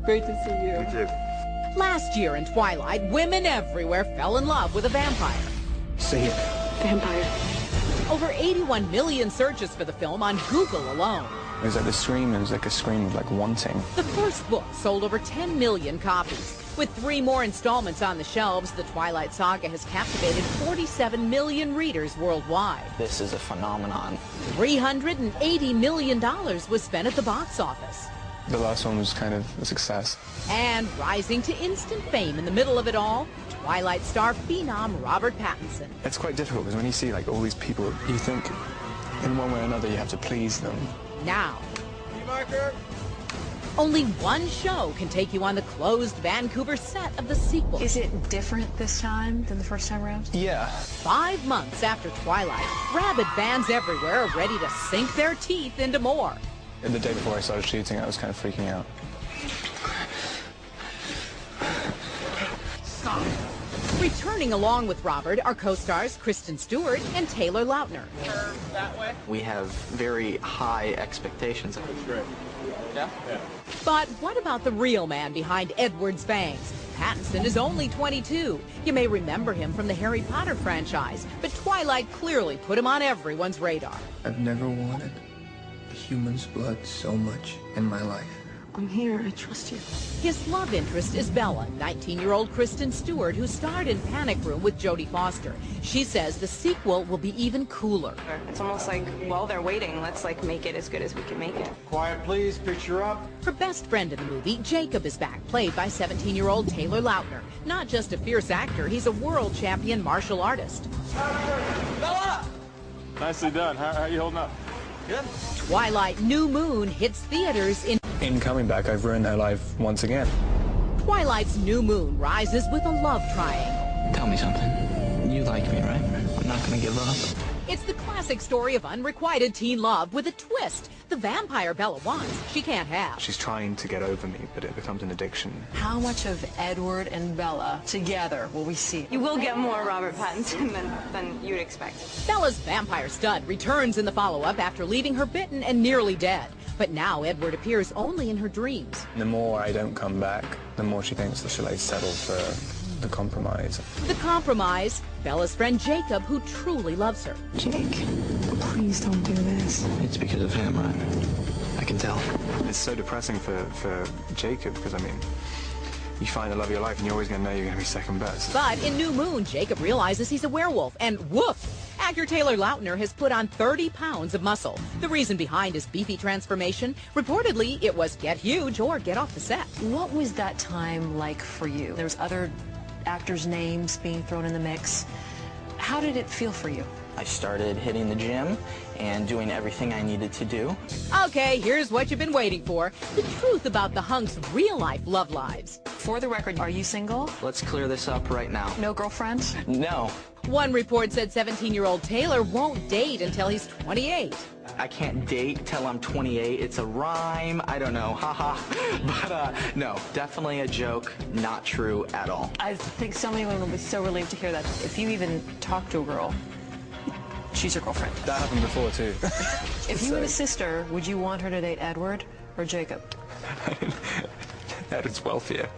Great to see you. You too. Last year in Twilight, women everywhere fell in love with a vampire. See it. Vampire. Over 81 million searches for the film on Google alone. It was like the scream, it was like a scream of like wanting. The first book sold over 10 million copies. With 3 more installments on the shelves, the Twilight Saga has captivated 47 million readers worldwide. This is a phenomenon. $380 million was spent at the box office. The last one was kind of a success. And rising to instant fame in the middle of it all, Twilight star phenom Robert Pattinson. It's quite difficult because when you see like all these people, you think in one way or another you have to please them. Now, only one show can take you on the closed Vancouver set of the sequel. Is it different this time than the first time around? Yeah. 5 months after Twilight, rabid fans everywhere are ready to sink their teeth into more. And the day before I started shooting, I was kind of freaking out. Stop. Returning along with Robert are co-stars Kristen Stewart and Taylor Lautner. That way. We have very high expectations. That's great. Yeah? Yeah. But what about the real man behind Edward's fangs? Pattinson is only 22. You may remember him from the Harry Potter franchise, but Twilight clearly put him on everyone's radar. I've never wanted a human's blood so much in my life. I'm here. I trust you. His love interest is Bella, 19-year-old Kristen Stewart, who starred in Panic Room with Jodie Foster. She says the sequel will be even cooler. It's almost like, while they're waiting, let's like make it as good as we can make it. Quiet, please. Picture up. Her best friend in the movie, Jacob, is back, played by 17-year-old Taylor Lautner. Not just a fierce actor, he's a world champion martial artist. Bella! Nicely done. How are you holding up? Good. Twilight New Moon hits theaters in... In coming back, I've ruined their life once again. Twilight's New Moon rises with a love triangle. Tell me something. You like me, right? I'm not gonna give up. It's the classic story of unrequited teen love with a twist. The vampire Bella wants, she can't have. She's trying to get over me, but it becomes an addiction. How much of Edward and Bella together will we see? You will get more Robert Pattinson than you'd expect. Bella's vampire stud returns in the follow-up after leaving her bitten and nearly dead. But now Edward appears only in her dreams. The more I don't come back, the more she thinks that she'll like settle for the compromise. The compromise, Bella's friend Jacob, who truly loves her. Jake, please don't do this. It's because of him, right? I can tell. It's so depressing for Jacob because, I mean, you find the love of your life and you're always going to know you're going to be second best. But in New Moon, Jacob realizes he's a werewolf, and woof! Actor Taylor Lautner has put on 30 pounds of muscle. The reason behind his beefy transformation, reportedly, it was get huge or get off the set. What was that time like for you? There was other actors' names being thrown in the mix. How did it feel for you? I started hitting the gym and doing everything I needed to do. Okay, here's what you've been waiting for. The truth about the hunks' real-life love lives. For the record, are you single? Let's clear this up right now. No girlfriend? No. One report said 17-year-old Taylor won't date until he's 28. I can't date till I'm 28. It's a rhyme. I don't know. Haha. But no, definitely a joke. Not true at all. I think so many women will be so relieved to hear that. If you even talk to a girl, she's your girlfriend. That happened before too. If you had a sister, would you want her to date Edward or Jacob? Edward's wealthier.